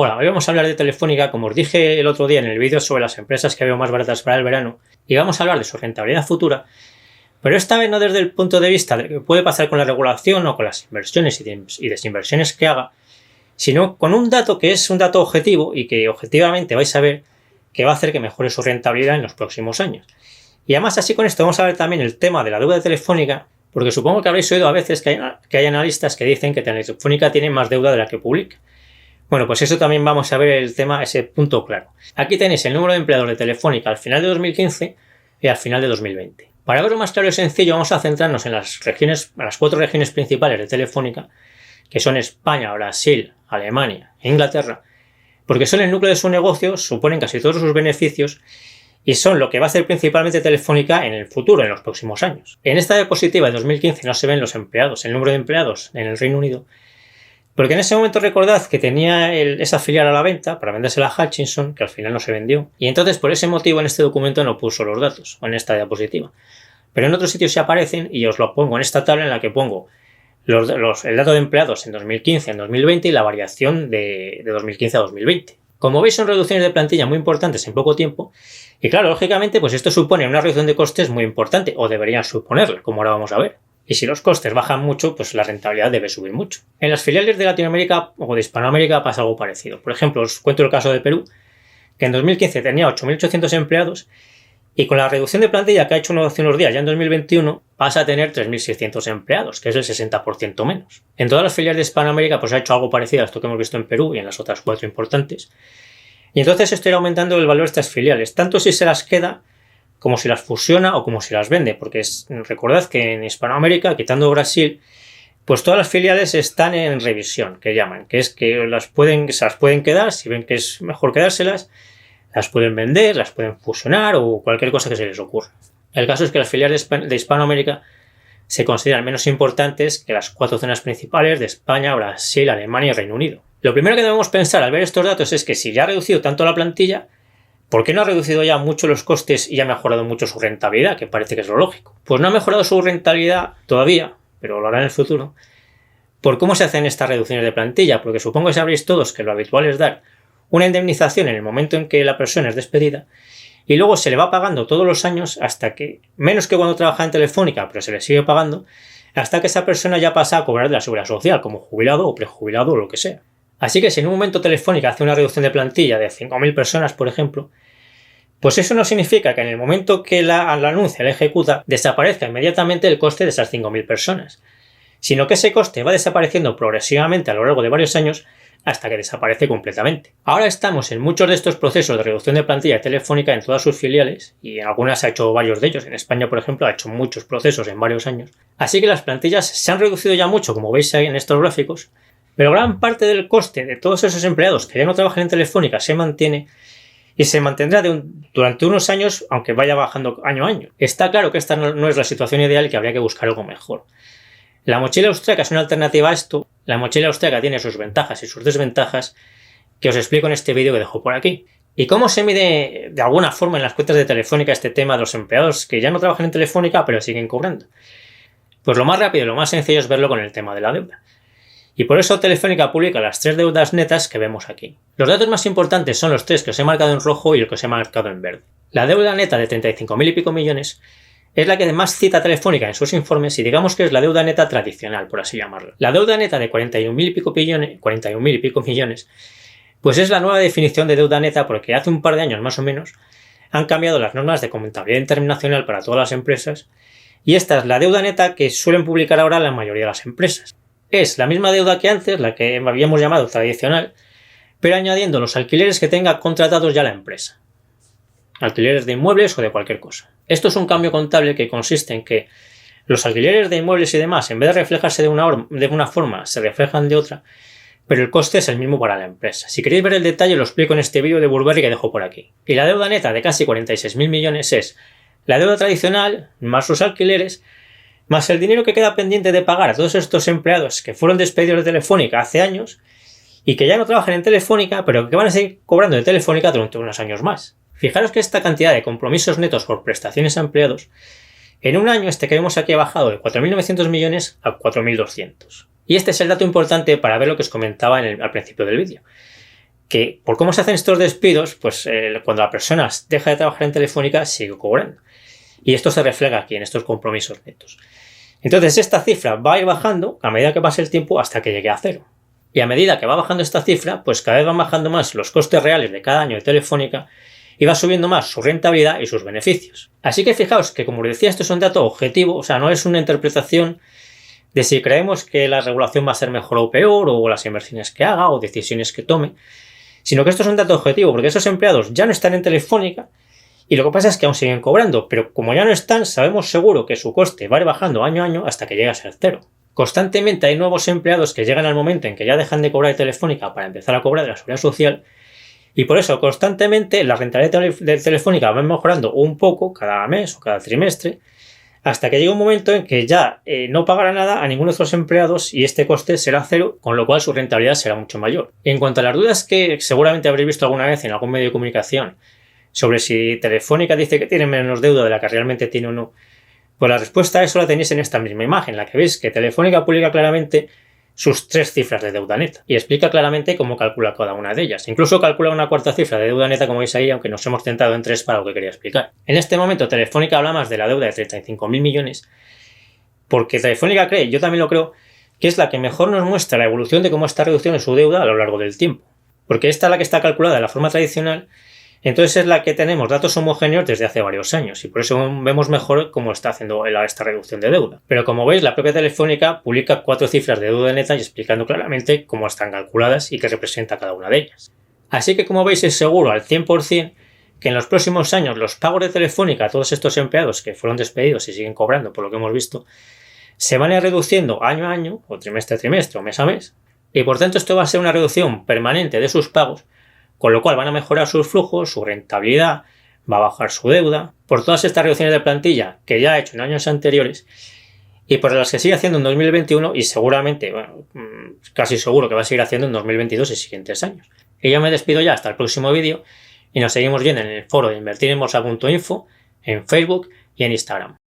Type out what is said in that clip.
Hola, hoy vamos a hablar de Telefónica, como os dije el otro día en el vídeo sobre las empresas que veo más baratas para el verano, y vamos a hablar de su rentabilidad futura, pero esta vez no desde el punto de vista de lo que puede pasar con la regulación o con las inversiones y desinversiones que haga, sino con un dato que es un dato objetivo y que objetivamente vais a ver que va a hacer que mejore su rentabilidad en los próximos años. Y además así con esto vamos a ver también el tema de la deuda de Telefónica, porque supongo que habréis oído a veces que hay analistas que dicen que Telefónica tiene más deuda de la que publica. Bueno, pues eso también vamos a ver el tema, ese punto claro. Aquí tenéis el número de empleados de Telefónica al final de 2015 y al final de 2020. Para verlo más claro y sencillo, vamos a centrarnos en las 4 regiones principales de Telefónica, que son España, Brasil, Alemania e Inglaterra, porque son el núcleo de su negocio, suponen casi todos sus beneficios y son lo que va a hacer principalmente Telefónica en el futuro, en los próximos años. En esta diapositiva de 2015 no se ven los empleados, el número de empleados en el Reino Unido, porque en ese momento recordad que tenía esa filial a la venta para vendérsela a Hutchinson, que al final no se vendió, y entonces por ese motivo en este documento no puso los datos, o en esta diapositiva. Pero en otros sitios se aparecen y os lo pongo en esta tabla en la que pongo el dato de empleados en 2015, en 2020 y la variación de 2015 a 2020. Como veis son reducciones de plantilla muy importantes en poco tiempo y claro, lógicamente pues esto supone una reducción de costes muy importante, o deberían suponerla, como ahora vamos a ver. Y si los costes bajan mucho, pues la rentabilidad debe subir mucho. En las filiales de Latinoamérica o de Hispanoamérica pasa algo parecido. Por ejemplo, os cuento el caso de Perú, que en 2015 tenía 8.800 empleados y con la reducción de plantilla que ha hecho hace unos días, ya en 2021, pasa a tener 3.600 empleados, que es el 60% menos. En todas las filiales de Hispanoamérica pues ha hecho algo parecido a esto que hemos visto en Perú y en las otras 4 importantes. Y entonces esto irá aumentando el valor de estas filiales, tanto si se las queda como si las fusiona o como si las vende, porque recordad que en Hispanoamérica, quitando Brasil, pues todas las filiales están en revisión, que llaman, que es que se las pueden quedar, si ven que es mejor quedárselas, las pueden vender, las pueden fusionar o cualquier cosa que se les ocurra. El caso es que las filiales de Hispanoamérica se consideran menos importantes que las 4 zonas principales de España, Brasil, Alemania y Reino Unido. Lo primero que debemos pensar al ver estos datos es que si ya ha reducido tanto la plantilla, ¿por qué no ha reducido ya mucho los costes y ha mejorado mucho su rentabilidad? Que parece que es lo lógico. Pues no ha mejorado su rentabilidad todavía, pero lo hará en el futuro. ¿Por cómo se hacen estas reducciones de plantilla? Porque supongo que sabréis todos que lo habitual es dar una indemnización en el momento en que la persona es despedida y luego se le va pagando todos los años hasta que, menos que cuando trabaja en Telefónica, pero se le sigue pagando, hasta que esa persona ya pasa a cobrar de la seguridad social, como jubilado o prejubilado o lo que sea. Así que si en un momento Telefónica hace una reducción de plantilla de 5.000 personas, por ejemplo, pues eso no significa que en el momento que la anuncia, la ejecuta, desaparezca inmediatamente el coste de esas 5.000 personas, sino que ese coste va desapareciendo progresivamente a lo largo de varios años hasta que desaparece completamente. Ahora estamos en muchos de estos procesos de reducción de plantilla Telefónica en todas sus filiales, y en algunas ha hecho varios de ellos. En España, por ejemplo, ha hecho muchos procesos en varios años. Así que las plantillas se han reducido ya mucho, como veis ahí en estos gráficos, pero gran parte del coste de todos esos empleados que ya no trabajan en Telefónica se mantiene y se mantendrá durante unos años, aunque vaya bajando año a año. Está claro que esta no es la situación ideal y que habría que buscar algo mejor. La mochila austríaca es una alternativa a esto. La mochila austríaca tiene sus ventajas y sus desventajas que os explico en este vídeo que dejo por aquí. ¿Y cómo se mide de alguna forma en las cuentas de Telefónica este tema de los empleados que ya no trabajan en Telefónica pero siguen cobrando? Pues lo más rápido y lo más sencillo es verlo con el tema de la deuda. Y por eso Telefónica publica las 3 deudas netas que vemos aquí. Los datos más importantes son los 3 que os he marcado en rojo y el que os he marcado en verde. La deuda neta de 35.000 y pico millones es la que más cita Telefónica en sus informes y digamos que es la deuda neta tradicional, por así llamarlo. La deuda neta de 41.000 y pico millones, pues es la nueva definición de deuda neta porque hace un par de años más o menos han cambiado las normas de contabilidad internacional para todas las empresas y esta es la deuda neta que suelen publicar ahora la mayoría de las empresas. Es la misma deuda que antes, la que habíamos llamado tradicional, pero añadiendo los alquileres que tenga contratados ya la empresa. Alquileres de inmuebles o de cualquier cosa. Esto es un cambio contable que consiste en que los alquileres de inmuebles y demás, en vez de reflejarse de una forma, se reflejan de otra, pero el coste es el mismo para la empresa. Si queréis ver el detalle lo explico en este vídeo de Burberry que dejo por aquí. Y la deuda neta de casi 46.000 millones es la deuda tradicional, más los alquileres, más el dinero que queda pendiente de pagar a todos estos empleados que fueron despedidos de Telefónica hace años y que ya no trabajan en Telefónica, pero que van a seguir cobrando de Telefónica durante unos años más. Fijaros que esta cantidad de compromisos netos por prestaciones a empleados, en un año que vemos aquí ha bajado de 4.900 millones a 4.200. Y este es el dato importante para ver lo que os comentaba al principio del vídeo. que por cómo se hacen estos despidos, pues cuando la persona deja de trabajar en Telefónica sigue cobrando. Y esto se refleja aquí en estos compromisos netos. Entonces esta cifra va a ir bajando a medida que pase el tiempo hasta que llegue a cero. Y a medida que va bajando esta cifra, pues cada vez van bajando más los costes reales de cada año de Telefónica y va subiendo más su rentabilidad y sus beneficios. Así que fijaos que, como os decía, esto es un dato objetivo, o sea, no es una interpretación de si creemos que la regulación va a ser mejor o peor, o las inversiones que haga, o decisiones que tome, sino que esto es un dato objetivo, porque esos empleados ya no están en Telefónica y lo que pasa es que aún siguen cobrando, pero como ya no están, sabemos seguro que su coste va a ir bajando año a año hasta que llegue a ser cero. Constantemente hay nuevos empleados que llegan al momento en que ya dejan de cobrar de Telefónica para empezar a cobrar de la Seguridad Social, y por eso constantemente la rentabilidad de Telefónica va mejorando un poco cada mes o cada trimestre, hasta que llega un momento en que ya no pagará nada a ninguno de los empleados y este coste será cero, con lo cual su rentabilidad será mucho mayor. En cuanto a las dudas que seguramente habréis visto alguna vez en algún medio de comunicación sobre si Telefónica dice que tiene menos deuda de la que realmente tiene o no, pues la respuesta a eso la tenéis en esta misma imagen, la que veis que Telefónica publica claramente sus 3 cifras de deuda neta y explica claramente cómo calcula cada una de ellas. Incluso calcula una cuarta cifra de deuda neta, como veis ahí, aunque nos hemos centrado en 3 para lo que quería explicar. En este momento Telefónica habla más de la deuda de 35.000 millones porque Telefónica cree, yo también lo creo, que es la que mejor nos muestra la evolución de cómo está reduciendo su deuda a lo largo del tiempo. Porque esta es la que está calculada de la forma tradicional, entonces es la que tenemos datos homogéneos desde hace varios años y por eso vemos mejor cómo está haciendo esta reducción de deuda. Pero como veis, la propia Telefónica publica 4 cifras de deuda neta y explicando claramente cómo están calculadas y qué representa cada una de ellas. Así que, como veis, es seguro al 100% que en los próximos años los pagos de Telefónica a todos estos empleados que fueron despedidos y siguen cobrando, por lo que hemos visto, se van a ir reduciendo año a año, o trimestre a trimestre, o mes a mes, y por tanto esto va a ser una reducción permanente de sus pagos, con lo cual van a mejorar sus flujos, su rentabilidad, va a bajar su deuda, por todas estas reducciones de plantilla que ya ha hecho en años anteriores y por las que sigue haciendo en 2021 y seguramente, casi seguro que va a seguir haciendo en 2022 y siguientes años. Y yo me despido ya hasta el próximo vídeo y nos seguimos viendo en el foro de invertirenbolsa.info, en Facebook y en Instagram.